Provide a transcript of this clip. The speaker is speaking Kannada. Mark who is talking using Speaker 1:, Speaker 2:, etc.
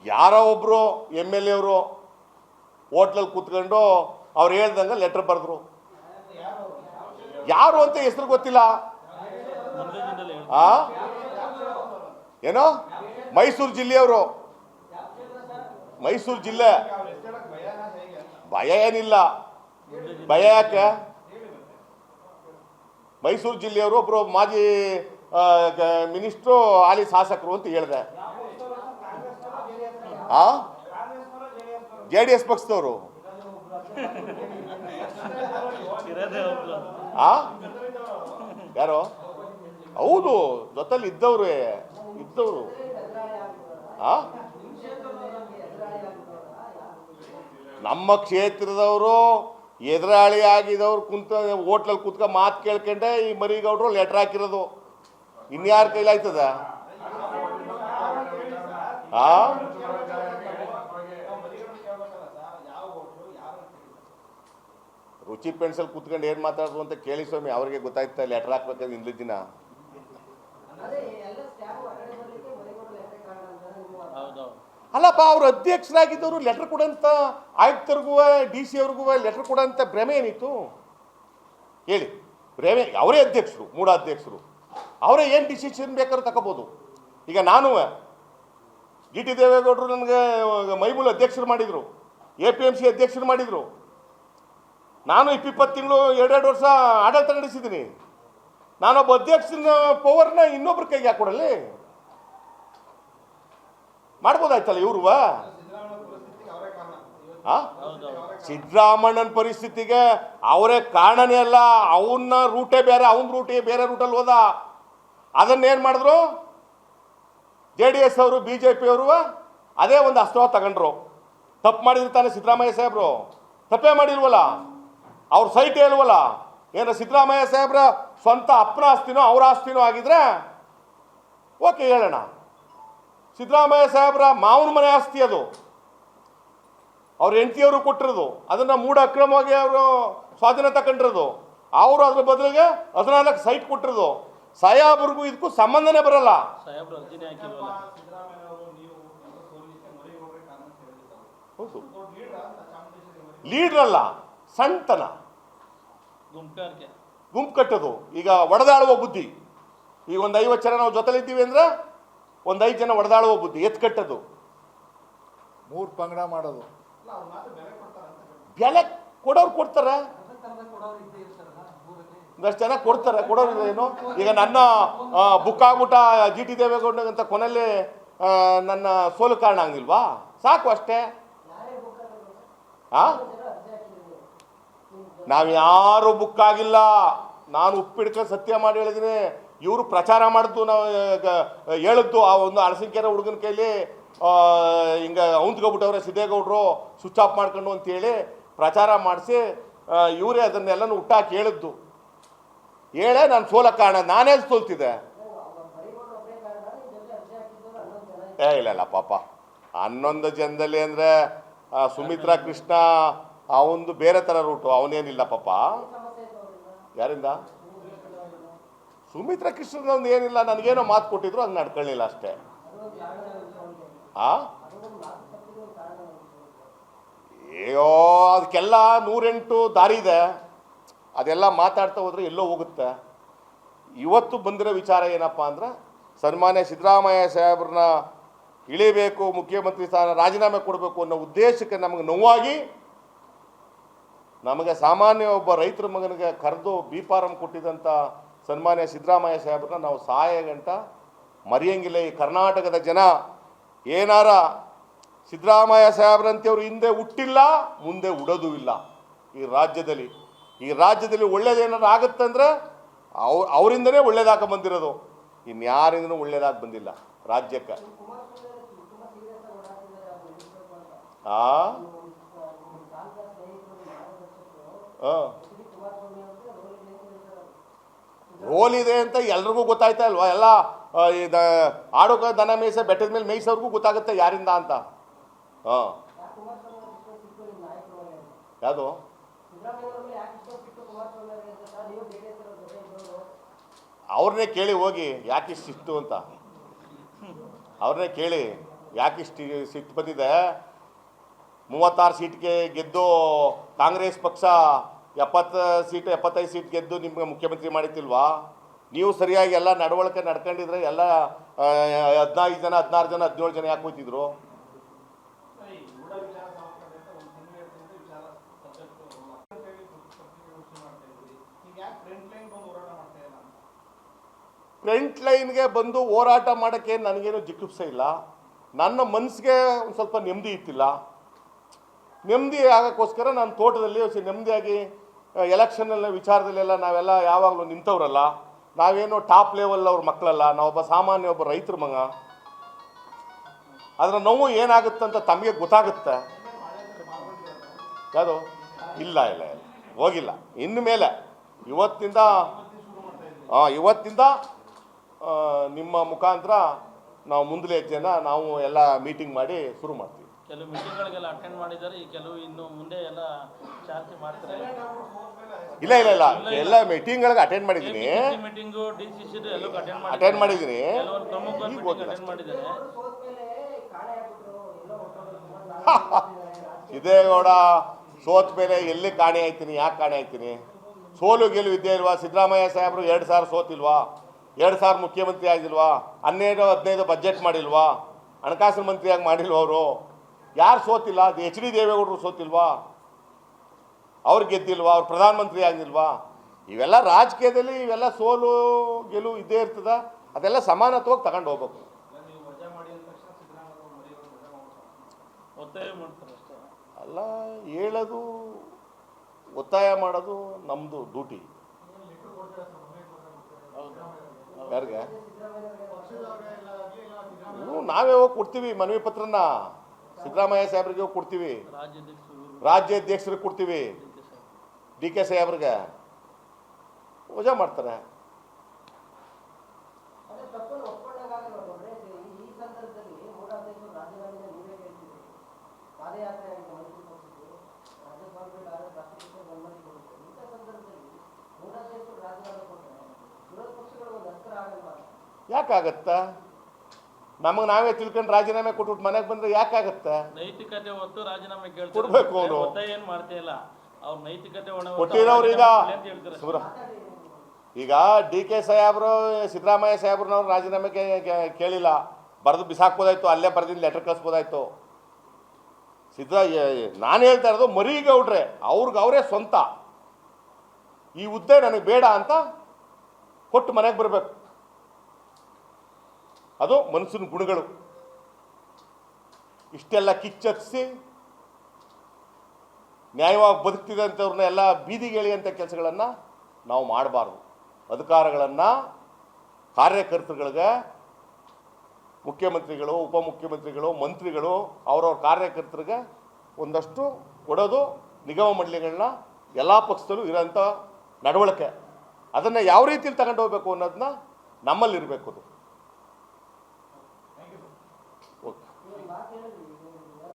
Speaker 1: ಯಾರೋ ಒಬ್ಬರು MLA ಅವರು ಹೋಟ್ಲಲ್ಲಿ ಕೂತ್ಕೊಂಡು ಅವ್ರು ಹೇಳ್ದಂಗೆ ಲೆಟರ್ ಬರೆದ್ರು. ಯಾರು ಅಂತ ಹೆಸರು ಗೊತ್ತಿಲ್ಲ. ಏನೋ ಮೈಸೂರು ಜಿಲ್ಲೆಯವರು, ಮೈಸೂರು ಜಿಲ್ಲೆ. ಭಯ ಏನಿಲ್ಲ, ಭಯ ಯಾಕೆ? ಮೈಸೂರು ಜಿಲ್ಲೆಯವರು ಒಬ್ಬರು ಮಾಜಿ ಮಿನಿಸ್ಟ್ರು, ಹಾಲಿ ಶಾಸಕರು ಅಂತ ಹೇಳಿದೆ. JDS ಪಕ್ಷದವರು. ಯಾರು? ಹೌದು, ಜೊತೆಲಿ ಇದ್ದವ್ರು. ನಮ್ಮ ಕ್ಷೇತ್ರದವರು ಎದುರಾಳಿ ಆಗಿದವ್ರು ಕುಂತ ಹೋಟ್ಲಲ್ಲಿ ಕೂತ್ಕ ಮಾತು ಕೇಳ್ಕೊಂಡೆ ಈ ಮರಿಗೌಡರು ಲೆಟರ್ ಹಾಕಿರೋದು. ಇನ್ಯಾರ ಕೈಲಾಯ್ತದ? ರುಚಿ ಪೆನ್ಸಲ್ ಕೂತ್ಕೊಂಡು ಏನು ಮಾತಾಡೋದು ಅಂತ ಕೇಳಿ ಸ್ವಾಮಿ, ಅವ್ರಿಗೆ ಗೊತ್ತಾಯ್ತಾ ಲೆಟರ್ ಹಾಕ್ಬೇಕಾದ್ರೆ ಇಂದ ದಿನ. ಅಲ್ಲಪ್ಪ, ಅವ್ರು ಅಧ್ಯಕ್ಷರಾಗಿದ್ದವರು ಲೆಟರ್ ಕೊಡಂತ ಆಯುಕ್ತರಿಗೂ DC ಅವ್ರಿಗೂ ಲೆಟರ್ ಕೊಡೋಂಥ ಭ್ರಮೆ ಏನಿತ್ತು ಹೇಳಿ? ಭ್ರಮೆ. ಅವರೇ ಅಧ್ಯಕ್ಷರು, ಮೂಢಾಧ್ಯಕ್ಷರು, ಅವರೇ ಏನು ಡಿಸಿಷನ್ ಬೇಕಾದ್ರೂ ತಗೋಬೋದು. ಈಗ ನಾನು GT ದೇವೇಗೌಡರು ನನಗೆ ಮೈಮೂಲ ಅಧ್ಯಕ್ಷರು ಮಾಡಿದರು, APMC ಅಧ್ಯಕ್ಷರು ಮಾಡಿದರು. ನಾನು 20 ತಿಂಗಳು 2 ವರ್ಷ ಆಡಳಿತ ನಡೆಸಿದ್ದೀನಿ. ನಾನೊಬ್ಬ ಅಧ್ಯಕ್ಷನ ಪವರ್ನ ಇನ್ನೊಬ್ರ ಕೈಗೆ ಹಾಕೊಡಲಿ ಮಾಡ್ಬೋದಾಯ್ತಲ್ಲ ಇವ್ರು. ಸಿದ್ದರಾಮಣ್ಣನ ಪರಿಸ್ಥಿತಿಗೆ ಅವರೇ ಕಾರಣನೇ ಅಲ್ಲ. ಅವನ್ನ ರೂಟೇ ಬೇರೆ, ಅವನ ರೂಟೇ ಬೇರೆ ರೂಟಲ್ಲಿ ಹೋದ. ಅದನ್ನೇನು ಮಾಡಿದ್ರು JDS ಅವರು, BJP ಅವರು ಅದೇ ಒಂದು ಅಸ್ತ್ರ ತಗೊಂಡ್ರು. ತಪ್ಪು ಮಾಡಿದ್ರು ತಾನೆ ಸಿದ್ದರಾಮಯ್ಯ ಸಾಹೇಬ್ರು? ತಪ್ಪೇ ಮಾಡಿಲ್ವಲ್ಲ, ಅವ್ರ ಸೈಟೇ ಇಲ್ವಲ್ಲ. ಏನೋ ಸಿದ್ದರಾಮಯ್ಯ ಸಾಹೇಬ್ರ ಸ್ವಂತ ಅಪ್ಪನ ಆಸ್ತಿನೋ ಅವ್ರ ಆಸ್ತಿನೋ ಆಗಿದ್ರೆ ಓಕೆ ಹೇಳೋಣ. ಸಿದ್ದರಾಮಯ್ಯ ಸಾಹೇಬ್ರ ಮಾವನ ಮನೆ ಆಸ್ತಿ ಅದು, ಅವ್ರ ಹೆಂಡತಿಯವರು ಕೊಟ್ಟಿರೋದು. ಅದನ್ನು ಮೂಢ ಅಕ್ರಮವಾಗಿ ಅವರು ಸ್ವಾಧೀನ ತಗೊಂಡಿರೋದು. ಅವರು ಅದ್ರ ಬದಲಿಗೆ 14 ಸೈಟ್ ಕೊಟ್ಟಿರೋದು. ಸಾಹೇಬ್ರಿಗೂ ಇದಕ್ಕೂ ಸಂಬಂಧನೇ ಬರಲ್ಲ. ಹೌದು, ಲೀಡ್ರ್ ಅಲ್ಲ, ಸಣ್ಣತನ, ಗುಂಪು ಕಟ್ಟೋದು. ಈಗ ಒಡೆದಾಳುವ ಬುದ್ಧಿ. ಈಗ ಒಂದು 50 ಜನ ನಾವು ಜೊತೆಲಿದ್ದೀವಿ ಅಂದರೆ ಒಂದು 5 ಜನ ಒಡೆದಾಳುವ ಬುದ್ಧಿ, ಎತ್ತು ಕಟ್ಟೋದು,
Speaker 2: 3 ಪಂಗಡ ಮಾಡೋದು.
Speaker 1: ಬೆಲೆ ಕೊಡೋರು ಕೊಡ್ತಾರೆ, ಒಂದಷ್ಟು ಜನ ಕೊಡ್ತಾರೆ. ಕೊಡೋರು ಏನು? ಈಗ ನನ್ನ ಬುಕ್ ಆಗ್ಬಿಟ್ಟ GT ದೇವೇಗೌಡಂತ ಕೊನೆಯಲ್ಲಿ ನನ್ನ ಸೋಲು ಕಾರಣ ಆಗಿಲ್ವಾ? ಸಾಕು ಅಷ್ಟೇ. ನಾವು ಯಾರು ಬುಕ್ ಆಗಿಲ್ಲ. ನಾನು ಉಪ್ಪಿಡ್ಕೊಂಡು ಸತ್ಯ ಮಾಡಿ ಹೇಳಿದ್ದೀನಿ. ಇವರು ಪ್ರಚಾರ ಮಾಡಿದ್ದು ನಾವು ಹೇಳಿದ್ದು ಆ ಒಂದು ಅಳಸಿಕೆರೆ ಹುಡುಗನ ಕೈಲಿ ಹಿಂಗೆ ಅವಂತ್ಕೊಬಿಟ್ಟವ್ರೆ ಸಿದ್ದೇಗೌಡರು ಸ್ವಿಚ್ ಆಫ್ ಮಾಡ್ಕೊಂಡು ಅಂತೇಳಿ ಪ್ರಚಾರ ಮಾಡಿಸಿ ಇವರೇ ಅದನ್ನೆಲ್ಲನೂ ಹುಟ್ಟಾಕಿ ಹೇಳಿದ್ದು. ಹೇಳೇ ನಾನು ಸೋಲಕ್ಕೆ ಕಾರಣ. ನಾನೇ ಸೋಲ್ತಿದ್ದೆ. ಇಲ್ಲ ಪಾಪ 11 ಜನದಲ್ಲಿ ಅಂದರೆ ಸುಮಿತ್ರಾ ಕೃಷ್ಣ ಅವನದು ಬೇರೆ ಥರ ರೂಟು, ಅವನೇನಿಲ್ಲ ಪಾಪ. ಯಾರಿಂದ? ಸುಮಿತ್ರಾ ಕೃಷ್ಣನೊಂದು ಏನಿಲ್ಲ, ನನಗೇನೋ ಮಾತು ಕೊಟ್ಟಿದ್ರು, ಅದು ನಡ್ಕೊಳ್ಳಿಲ್ಲ ಅಷ್ಟೇ. ಅಯ್ಯೋ, ಅದಕ್ಕೆಲ್ಲ 108 ದಾರಿ ಇದೆ. ಅದೆಲ್ಲ ಮಾತಾಡ್ತಾ ಹೋದ್ರೆ ಎಲ್ಲೋ ಹೋಗುತ್ತೆ. ಇವತ್ತು ಬಂದಿರೋ ವಿಚಾರ ಏನಪ್ಪ ಅಂದರೆ, ಸನ್ಮಾನ್ಯ ಸಿದ್ದರಾಮಯ್ಯ ಸಾಹೇಬ್ರನ್ನ ಇಳಿಬೇಕು, ಮುಖ್ಯಮಂತ್ರಿ ಸ್ಥಾನ ರಾಜೀನಾಮೆ ಕೊಡಬೇಕು ಅನ್ನೋ ಉದ್ದೇಶಕ್ಕೆ ನಮಗೆ ನೋವಾಗಿ, ನಮಗೆ ಸಾಮಾನ್ಯ ಒಬ್ಬ ರೈತರ ಮಗನಿಗೆ ಕರೆದು ಬಿಫಾರಂ ಕೊಟ್ಟಿದ್ದಂಥ ಸನ್ಮಾನ್ಯ ಸಿದ್ದರಾಮಯ್ಯ ಸಾಹೇಬ್ರನ್ನ ನಾವು ಸಹಾಯ ಗಂಟ ಮರೆಯಂಗಿಲ್ಲ. ಈ ಕರ್ನಾಟಕದ ಜನ ಏನಾರ ಸಿದ್ದರಾಮಯ್ಯ ಸಾಹೇಬ್ರಂತೆಯವರು ಹಿಂದೆ ಹುಟ್ಟಿಲ್ಲ, ಮುಂದೆ ಉಡೋದು ಇಲ್ಲ. ಈ ರಾಜ್ಯದಲ್ಲಿ ಒಳ್ಳೇದೇನಾರು ಆಗುತ್ತಂದ್ರೆ ಅವರಿಂದನೇ ಒಳ್ಳೇದಾಕ ಬಂದಿರೋದು, ಇನ್ಯಾರಿಂದನೂ ಒಳ್ಳೇದಾಗಿ ಬಂದಿಲ್ಲ ರಾಜ್ಯಕ್ಕೆ. ರೋಲ್ ಇದೆ ಅಂತ ಎಲ್ರಿಗೂ ಗೊತ್ತಾಯ್ತಾ ಅಲ್ವಾ? ಎಲ್ಲ ಆಡೋಕ ದನ ಮೇಯ್ಸ ಬೆಟ್ಟದ ಮೇಲೆ ಮೇಯ್ಸೋರ್ಗೂ ಗೊತ್ತಾಗುತ್ತೆ ಯಾರಿಂದ ಅಂತ. ಯಾವುದು? ಅವ್ರನ್ನೇ ಕೇಳಿ ಹೋಗಿ ಯಾಕೆ ಇಷ್ಟಿತ್ತು ಅಂತ. ಅವ್ರನ್ನೇ ಕೇಳಿ ಯಾಕಿಷ್ಟು ಸಿಟ್ಟು ಬಂದಿದೆ. 36 ಸೀಟ್ಗೆ ಗೆದ್ದು ಕಾಂಗ್ರೆಸ್ ಪಕ್ಷ 70 ಸೀಟ್ 75 ಸೀಟ್ ಗೆದ್ದು ನಿಮ್ಗೆ ಮುಖ್ಯಮಂತ್ರಿ ಮಾಡಿತ್ತಿಲ್ವಾ? ನೀವು ಸರಿಯಾಗಿ ಎಲ್ಲ ನಡವಳಿಕೆ ನಡ್ಕೊಂಡಿದ್ರೆ ಎಲ್ಲ 15 ಜನ 16 ಜನ 17 ಜನ ಯಾಕೆ ಹೋಗ್ತಿದ್ರು? ಫ್ರಂಟ್ ಲೈನ್ಗೆ ಬಂದು ಹೋರಾಟ ಮಾಡೋಕ್ಕೆ ನನಗೇನು ಜಿಗುಪ್ಸೆ ಇಲ್ಲ. ನನ್ನ ಮನಸ್ಸಿಗೆ ಒಂದು ಸ್ವಲ್ಪ ನೆಮ್ಮದಿ ಇತ್ತಿಲ್ಲ. ನೆಮ್ಮದಿ ಆಗೋಕ್ಕೋಸ್ಕರ ನಾನು ತೋಟದಲ್ಲಿ ನೆಮ್ಮದಿಯಾಗಿ ಎಲೆಕ್ಷನ್ನೆಲ್ಲ ವಿಚಾರದಲ್ಲೆಲ್ಲ ನಾವೆಲ್ಲ ಯಾವಾಗಲೂ ನಿಂತವ್ರಲ್ಲ. ನಾವೇನು ಟಾಪ್ ಲೆವೆಲ್ ಅವ್ರ ಮಕ್ಕಳಲ್ಲ, ನಾವೊಬ್ಬ ಸಾಮಾನ್ಯ ಒಬ್ಬ ರೈತರ ಮಗ. ಅದರ ನೋವು ಏನಾಗುತ್ತಂತ ತಮಗೆ ಗೊತ್ತಾಗುತ್ತೆ. ಯಾವುದು ಇಲ್ಲ ಇಲ್ಲ ಇಲ್ಲ ಹೋಗಿಲ್ಲ. ಇನ್ನು ಮೇಲೆ ಇವತ್ತಿಂದ ನಿಮ್ಮ ಮುಖಾಂತರ ನಾವು ಮುಂದಿನ ಹೆಜ್ಜೆನ ನಾವು ಎಲ್ಲ ಮೀಟಿಂಗ್ ಮಾಡಿ ಶುರು ಮಾಡ್ತೀವಿ.
Speaker 3: ಕೆಲವು ಮೀಟಿಂಗ್ಗಳಿಗೆಲ್ಲ ಅಟೆಂಡ್ ಮಾಡಿದ್ದಾರೆ, ಈ ಕೆಲವು ಇನ್ನು ಮುಂದೆ ಎಲ್ಲ ಚಾಲ್ತಿ ಮಾಡ್ತಾರೆ.
Speaker 1: ಇಲ್ಲ ಇಲ್ಲ ಇಲ್ಲ ಎಲ್ಲ ಮೀಟಿಂಗ್ಗಳಿಗೆ ಅಟೆಂಡ್ ಮಾಡಿದ್ದೀನಿ.
Speaker 3: ಮೀಟಿಂಗು DCC ಎಲ್ಲೂ
Speaker 1: ಅಟೆಂಡ್ ಮಾಡಿದ್ದೀನಿ.
Speaker 3: ಕೆಲವೊಂದು ಪ್ರಮುಖ ಮೀಟಿಂಗ್ ಅಟೆಂಡ್ ಮಾಡಿದ್ದಾರೆ.
Speaker 1: ಸಿದ್ದೇಗೌಡ ಸೋತ ಮೇಲೆ ಎಲ್ಲಿ ಕಾಣೆ ಆಯ್ತೀನಿ? ಯಾಕೆ ಕಾಣೆ ಆಯ್ತೀನಿ? ಸೋಲು ಗೆಲುವು ಇದ್ದೇ ಇಲ್ವಾ? ಸಿದ್ದರಾಮಯ್ಯ ಸಾಹೇಬರು 2 ಸಾರಿ ಸೋತಿಲ್ವಾ? 2 ಸಾರಿ ಮುಖ್ಯಮಂತ್ರಿ ಆಗಿಲ್ವಾ? 12-15 ಬಜೆಟ್ ಮಾಡಿಲ್ವಾ? ಹಣಕಾಸು ಮಂತ್ರಿಯಾಗಿ ಮಾಡಿಲ್ವ ಅವರು? ಯಾರು ಸೋತಿಲ್ಲ? ಅದು HD ದೇವೇಗೌಡರು ಸೋತಿಲ್ವಾ? ಅವ್ರು ಗೆದ್ದಿಲ್ವಾ? ಅವ್ರು ಪ್ರಧಾನಮಂತ್ರಿ ಆಗಿಲ್ವಾ? ಇವೆಲ್ಲ ರಾಜಕೀಯದಲ್ಲಿ ಇವೆಲ್ಲ ಸೋಲು ಗೆಲುವು ಇದ್ದೇ ಇರ್ತದ. ಅದೆಲ್ಲ ಸಮಾನತ್ವವಾಗಿ ತಗೊಂಡು ಹೋಗ್ಬೇಕು.
Speaker 3: ಒತ್ತಾಯ ಮಾಡ್ತಾರೆ ಅಷ್ಟೇ.
Speaker 1: ಅಲ್ಲ, ಹೇಳೋದು ಒತ್ತಾಯ ಮಾಡೋದು ನಮ್ಮದು ಡ್ಯೂಟಿ. ಯಾರಿಗೆ? ನಾವೇ ಹೋಗಿ ಕೊಡ್ತೀವಿ ಮನವಿ ಪತ್ರನ. ಸಿದ್ದರಾಮಯ್ಯ ಸಾಹೇಬ್ರಿಗೆ ಹೋಗಿ ಕೊಡ್ತೀವಿ, ರಾಜ್ಯಾಧ್ಯಕ್ಷರಿಗೆ ಕೊಡ್ತೀವಿ, DK ಸಾಹೇಬ್ರಿಗೆ ವಜಾ ಮಾಡ್ತಾರೆ. ಯಾಕಾಗತ್ತ? ನಮಗೆ ನಾವೇ ತಿಳ್ಕೊಂಡು ರಾಜೀನಾಮೆ ಕೊಟ್ಬಿಟ್ಟು ಮನೆಗೆ ಬಂದ್ರೆ ಯಾಕಾಗತ್ತೆ?
Speaker 3: ನೈತಿಕತೆ ಹೊತ್ತು ರಾಜೀನಾಮೆ
Speaker 1: ಕೊಡ್ಬೇಕು. ಅವರು
Speaker 3: ಒತ್ತಾಯ ಏನು ಮಾಡ್ತಾ ಇಲ್ಲ, ಅವ್ರ ನೈತಿಕತೆ
Speaker 1: ಕೊಟ್ಟಿರೋರು ಈಗ DK ಸಾಹೇಬ್ರು ಸಿದ್ದರಾಮಯ್ಯ ಸಾಹೇಬ್ರನ್ನವ್ರು ರಾಜೀನಾಮೆಗೆ ಕೇಳಿಲ್ಲ, ಬರೆದು ಬಿಸಾಕ್ಬೋದಾಯ್ತು, ಅಲ್ಲೇ ಬರೆದಿದ್ದು ಲೆಟರ್ ಕಳಿಸ್ಬೋದಾಯ್ತು. ನಾನು ಹೇಳ್ತಾ ಇರೋದು ಮರಿಗೌಡ್ರೆ ಅವರೇ ಸ್ವಂತ ಈ ಹುದ್ದೆ ನನಗೆ ಬೇಡ ಅಂತ ಕೊಟ್ಟು ಮನೆಗೆ ಬರಬೇಕು. ಅದು ಮನಸ್ಸಿನ ಗುಣಗಳು. ಇಷ್ಟೆಲ್ಲ ಕಿಚ್ಚರಿಸಿ ನ್ಯಾಯವಾಗಿ ಬದುಕ್ತಿದ್ದಂಥವ್ರನ್ನ ಎಲ್ಲ ಬೀದಿಗೆ ಎಳೆಯುವಂಥ ಕೆಲಸಗಳನ್ನು ನಾವು ಮಾಡಬಾರ್ದು. ಅಧಿಕಾರಗಳನ್ನು ಕಾರ್ಯಕರ್ತರುಗಳಿಗೆ ಮುಖ್ಯಮಂತ್ರಿಗಳು, ಉಪಮುಖ್ಯಮಂತ್ರಿಗಳು, ಮಂತ್ರಿಗಳು ಅವ್ರವ್ರ ಕಾರ್ಯಕರ್ತರಿಗೆ ಒಂದಷ್ಟು ಕೊಡೋದು ನಿಗಮ ಮಂಡಳಿಗಳನ್ನ ಎಲ್ಲ ಪಕ್ಷದಲ್ಲೂ ಇರೋಂಥ ನಡವಳಿಕೆ. ಅದನ್ನು ಯಾವ ರೀತಿಯಲ್ಲಿ ತಗೊಂಡು ಹೋಗ್ಬೇಕು ಅನ್ನೋದನ್ನ ನಮ್ಮಲ್ಲಿರಬೇಕು. ಅದು